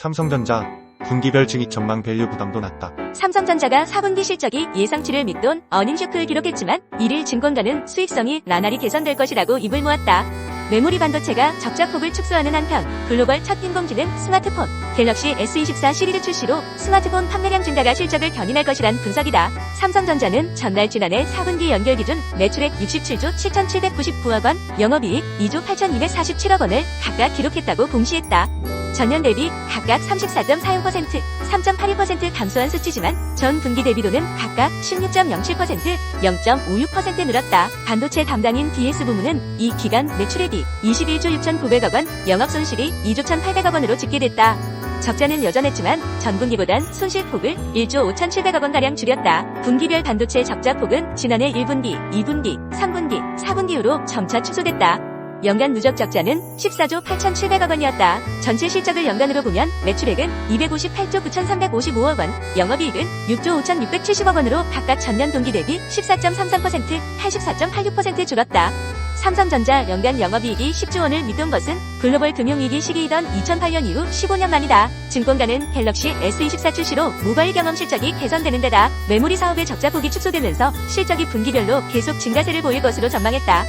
삼성전자 분기별 증익 전망 밸류 부담도 낮다. 삼성전자가 4분기 실적이 예상치를 밑돈 어닝쇼크를 기록했지만 1일 증권가는 수익성이 나날이 개선될 것이라고 입을 모았다. 메모리 반도체가 적자폭을 축소하는 한편 글로벌 첫 인공지능 스마트폰 갤럭시 S24 시리즈 출시로 스마트폰 판매량 증가가 실적을 견인할 것이란 분석이다. 삼성전자는 전날 지난해 4분기 연결 기준 매출액 67조 7,799억 원, 영업이익 2조 8,247억 원을 각각 기록했다고 공시했다. 전년 대비 각각 34.40%, 3.82% 감소한 수치지만 전 분기 대비로는 각각 16.07%, 0.56% 늘었다. 반도체 담당인 DS 부문은 이 기간 매출액이 21조 6,900억 원, 영업손실이 2조 1,800억 원으로 집계됐다. 적자는 여전했지만 전분기보단 손실폭을 1조 5,700억 원가량 줄였다. 분기별 반도체 적자폭은 지난해 1분기, 2분기, 3분기, 4분기로 점차 축소됐다. 연간 누적 적자는 14조 8,700억 원이었다. 전체 실적을 연간으로 보면 매출액은 258조 9,355억 원, 영업이익은 6조 5,670억 원으로 각각 전년 동기 대비 14.33%, 84.86% 줄었다. 삼성전자 연간 영업이익이 10조 원을 밑돈 것은 글로벌 금융위기 시기이던 2008년 이후 15년 만이다. 증권가는 갤럭시 S24 출시로 모바일 경험 실적이 개선되는 데다 메모리 사업의 적자폭이 축소되면서 실적이 분기별로 계속 증가세를 보일 것으로 전망했다.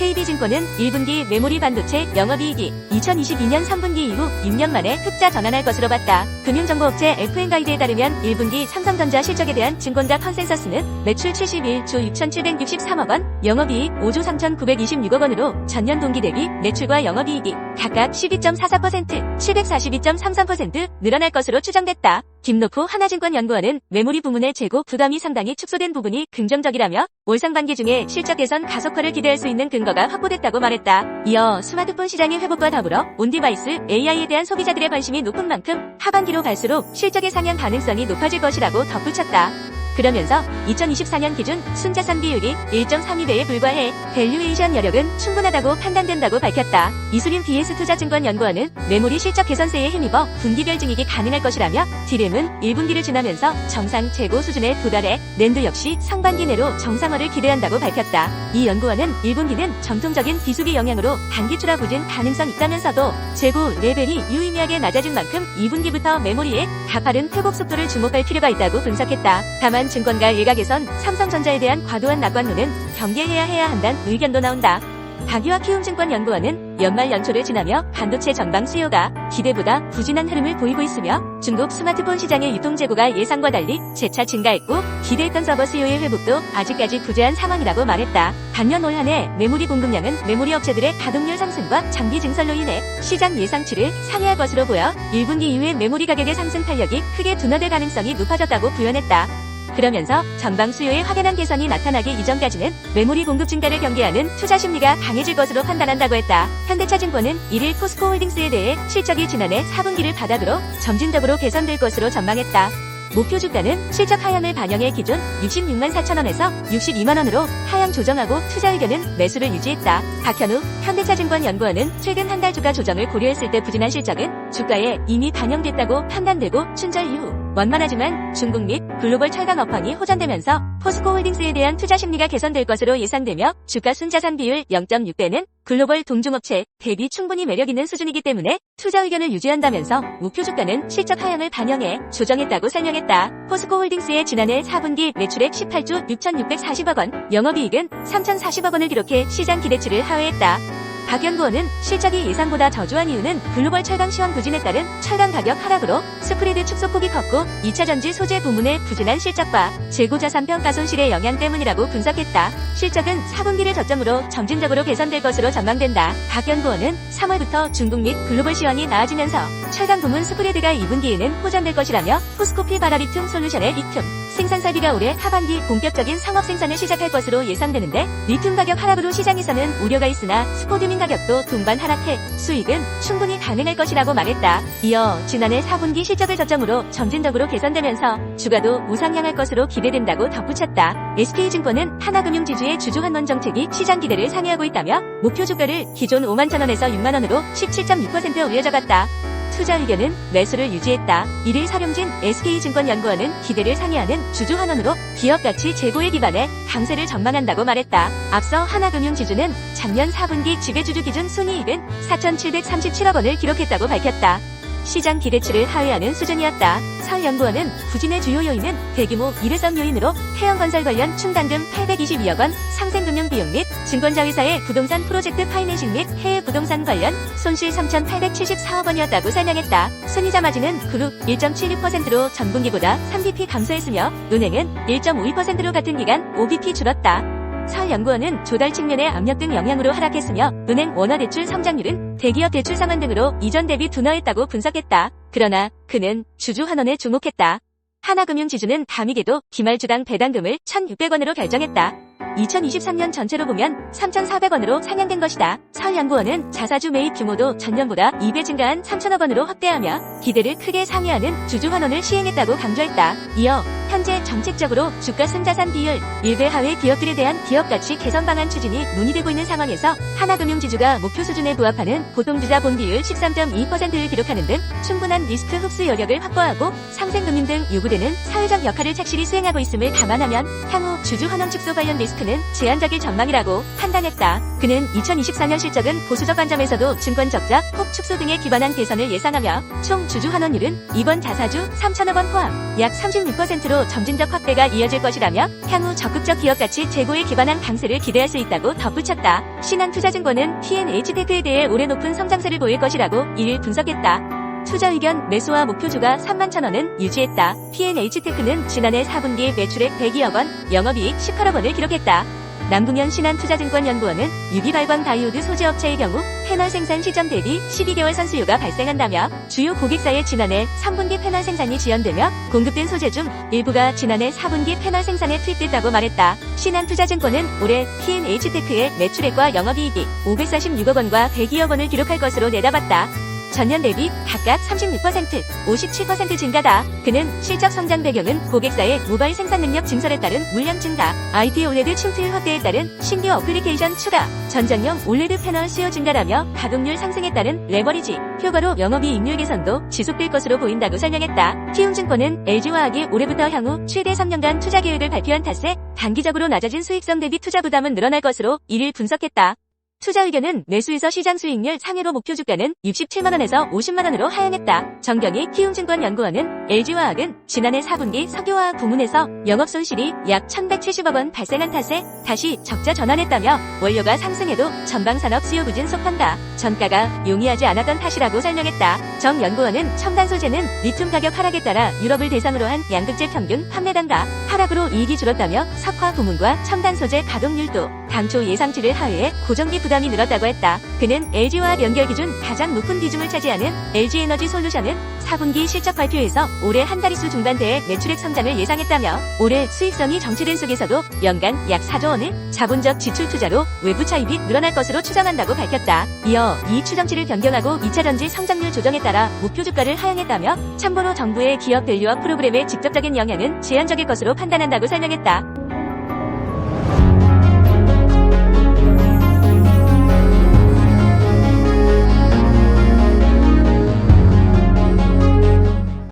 KB증권은 1분기 메모리 반도체 영업이익이 2022년 3분기 이후 6년 만에 흑자 전환할 것으로 봤다. 금융정보업체 FN가이드에 따르면 1분기 삼성전자 실적에 대한 증권가 컨센서스는 매출 71조 6,763억 원, 영업이익 5조 3,926억 원으로 전년 동기 대비 매출과 영업이익이 각각 12.44%, 742.33% 늘어날 것으로 추정됐다. 김노포 하나증권연구원은 메모리 부문의 재고 부담이 상당히 축소된 부분이 긍정적이라며 올 상반기 중에 실적 개선 가속화를 기대할 수 있는 근거가 확보됐다고 말했다. 이어 스마트폰 시장의 회복과 더불어 온디바이스 AI에 대한 소비자들의 관심이 높은 만큼 하반기로 갈수록 실적의 상향 가능성이 높아질 것이라고 덧붙였다. 그러면서 2024년 기준 순자산 비율이 1.32배에 불과해 밸류에이션 여력은 충분하다고 판단된다고 밝혔다. 이수림 BS투자증권연구원은 메모리 실적 개선세에 힘입어 분기별 증익이 가능할 것이라며 디램은 1분기를 지나면서 정상 재고 수준에 도달해 낸드 역시 상반기 내로 정상화를 기대한다고 밝혔다. 이 연구원은 1분기는 전통적인 비수기 영향으로 단기 출하 부진 가능성 있다면서도 재고 레벨이 유의미하게 낮아진 만큼 2분기부터 메모리의 가파른 회복 속도를 주목할 필요가 있다고 분석했다. 다만 증권가 일각에선 삼성전자에 대한 과도한 낙관론은 경계해야 한다는 의견도 나온다. 박유화 키움증권연구원은 연말 연초를 지나며 반도체 전방 수요가 기대보다 부진한 흐름을 보이고 있으며 중국 스마트폰 시장의 유통 재고가 예상과 달리 재차 증가했고 기대했던 서버 수요의 회복도 아직까지 부재한 상황이라고 말했다. 반면 올 한해 메모리 공급량은 메모리 업체들의 가동률 상승과 장비 증설로 인해 시장 예상치를 상회할 것으로 보여 1분기 이후에 메모리 가격의 상승 탄력이 크게 둔화될 가능성이 높아졌다고 부연했다. 그러면서 전방 수요의 확연한 개선이 나타나기 이전까지는 메모리 공급 증가를 경계하는 투자 심리가 강해질 것으로 판단한다고 했다. 현대차증권은 1일 포스코홀딩스에 대해 실적이 지난해 4분기를 바닥으로 점진적으로 개선될 것으로 전망했다. 목표 주가는 실적 하향을 반영해 기존 66만 4천 원에서 62만 원으로 하향 조정하고 투자 의견은 매수를 유지했다. 박현우 현대차증권연구원은 최근 한 달 주가 조정을 고려했을 때 부진한 실적은 주가에 이미 반영됐다고 판단되고 춘절 이후 원만하지만 중국 및 글로벌 철강 업황이 호전되면서 포스코홀딩스에 대한 투자 심리가 개선될 것으로 예상되며 주가 순자산 비율 0.6배는 글로벌 동종업체 대비 충분히 매력있는 수준이기 때문에 투자 의견을 유지한다면서 목표 주가는 실적 하향을 반영해 조정했다고 설명했다. 포스코홀딩스의 지난해 4분기 매출액 18조 6,640억 원, 영업이익은 3,040억 원을 기록해 시장 기대치를 하회했다. 박 연구원은 실적이 예상보다 저조한 이유는 글로벌 철강 시황 부진에 따른 철강 가격 하락으로 스프레드 축소폭이 컸고 2차 전지 소재 부문의 부진한 실적과 재고자산 평가 손실의 영향 때문이라고 분석했다. 실적은 4분기를 저점으로 점진적으로 개선될 것으로 전망된다. 박 연구원은 3월부터 중국 및 글로벌 시황이 나아지면서 철강 부문 스프레드가 2분기에는 호전될 것이라며 포스코피 바라리튬 솔루션의 리튬 생산설비가 올해 하반기 본격적인 상업 생산을 시작할 것으로 예상되는데 리튬 가격 하락으로 시장에서는 우려가 있으나 스포드민 가격도 동반 하락해 수익은 충분히 가능할 것이라고 말했다. 이어 지난해 4분기 실적을 저점으로 점진적으로 개선되면서 주가도 우상향할 것으로 기대된다고 덧붙였다. SK증권은 하나금융지주의 주주 환원 정책이 시장 기대를 상회하고 있다며 목표 주가를 기존 5만 천원에서 6만 원으로 17.6% 올려잡았다. 투자 의견은 매수를 유지했다. 1일 사룡진 SK증권연구원은 기대를 상회하는 주주 환원으로 기업 가치 제고에 기반해 강세를 전망한다고 말했다. 앞서 하나금융지주는 작년 4분기 지배주주 기준 순이익은 4,737억 원을 기록했다고 밝혔다. 시장 기대치를 하회하는 수준이었다. 설 연구원은 부진의 주요 요인은 대규모 일회성 요인으로 태형건설 관련 충당금 822억 원, 상생금융 비용 및 증권자회사의 부동산 프로젝트 파이낸싱 및 해외 부동산 관련 손실 3,874억 원이었다고 설명했다. 순이자 마진은 그룹 1.76%로 전분기보다 3bp 감소했으며 은행은 1.52%로 같은 기간 5bp 줄었다. 설 연구원은 조달 측면의 압력 등 영향으로 하락했으며 은행 원화대출 성장률은 대기업 대출 상환 등으로 이전 대비 둔화했다고 분석했다. 그러나 그는 주주환원에 주목했다. 하나금융지주는 감익에도 기말주당 배당금을 1,600원으로 결정했다. 2023년 전체로 보면 3,400원으로 상향된 것이다. 설 연구원은 자사주 매입 규모도 전년보다 2배 증가한 3천억 원으로 확대하며 기대를 크게 상회하는 주주환원을 시행했다고 강조했다. 이어 현재 정책적으로 주가 순자산 비율, 일배 하회 기업들에 대한 기업가치 개선 방안 추진이 논의되고 있는 상황에서 하나금융지주가 목표 수준에 부합하는 보통주자 본비율 13.2%를 기록하는 등 충분한 리스크 흡수 여력을 확보하고 상생금융 등 요구되는 사회적 역할을 착실히 수행하고 있음을 감안하면 향후 주주환원 축소 관련 리스크는 제한적일 전망이라고 판단했다. 그는 2024년 실적은 보수적 관점에서도 증권 적자, 폭 축소 등에 기반한 개선을 예상하며 총 주주환원율은 이번 자사주 3천억 원 포함 약 36%로 점진적 확대가 이어질 것이라며 향후 적극적 기업가치 제고에 기반한 강세를 기대할 수 있다고 덧붙였다. 신한투자증권은 P&H테크에 대해 올해 높은 성장세를 보일 것이라고 이를 분석했다. 투자 의견 매수와 목표주가 31,000원은 유지했다. P&H테크는 지난해 4분기 매출액 102억 원, 영업이익 18억 원을 기록했다. 남궁현 신한투자증권연구원은 유기발광 다이오드 소재업체의 경우 패널 생산 시점 대비 12개월 선수요가 발생한다며 주요 고객사의 지난해 3분기 패널 생산이 지연되며 공급된 소재 중 일부가 지난해 4분기 패널 생산에 투입됐다고 말했다. 신한투자증권은 올해 P&H테크의 매출액과 영업이익이 546억 원과 102억 원을 기록할 것으로 내다봤다. 전년 대비 각각 36%, 57% 증가다. 그는 실적 성장 배경은 고객사의 모바일 생산 능력 증설에 따른 물량 증가, IT OLED 충출 확대에 따른 신규 어플리케이션 추가, 전장용 OLED 패널 수요 증가라며 가동률 상승에 따른 레버리지, 효과로 영업이익률 개선도 지속될 것으로 보인다고 설명했다. 키움증권은 LG화학이 올해부터 향후 최대 3년간 투자 계획을 발표한 탓에 단기적으로 낮아진 수익성 대비 투자 부담은 늘어날 것으로 이를 분석했다. 투자 의견은 매수에서 시장 수익률 상회로 목표 주가는 67만원에서 50만원으로 하향했다. 정경희 키움증권연구원은 LG화학은 지난해 4분기 석유화학 부문에서 영업손실이 약 1,170억 원 발생한 탓에 다시 적자 전환했다며 원료가 상승해도 전방산업 수요 부진 속한다. 전가가 용이하지 않았던 탓이라고 설명했다. 정 연구원은 첨단 소재는 리튬 가격 하락에 따라 유럽을 대상으로 한 양극재 평균 판매 단가 하락으로 이익이 줄었다며 석화 부문과 첨단 소재 가동률도 당초 예상치를 하회해 고정비 부담이 늘었다고 했다. 그는 LG화학 연결 기준 가장 높은 비중을 차지하는 LG에너지 솔루션은 4분기 실적 발표에서 올해 한 자릿수 중반대의 매출액 성장을 예상했다며 올해 수익성이 정체된 속에서도 연간 약 4조 원을 자본적 지출 투자로 외부 차입이 늘어날 것으로 추정한다고 밝혔다. 이어 이익 추정치를 변경하고 2차전지 성장률 조정에 따라 목표 주가를 하향했다며 참고로 정부의 기업 밸류업 프로그램의 직접적인 영향은 제한적일 것으로 판단한다고 설명했다.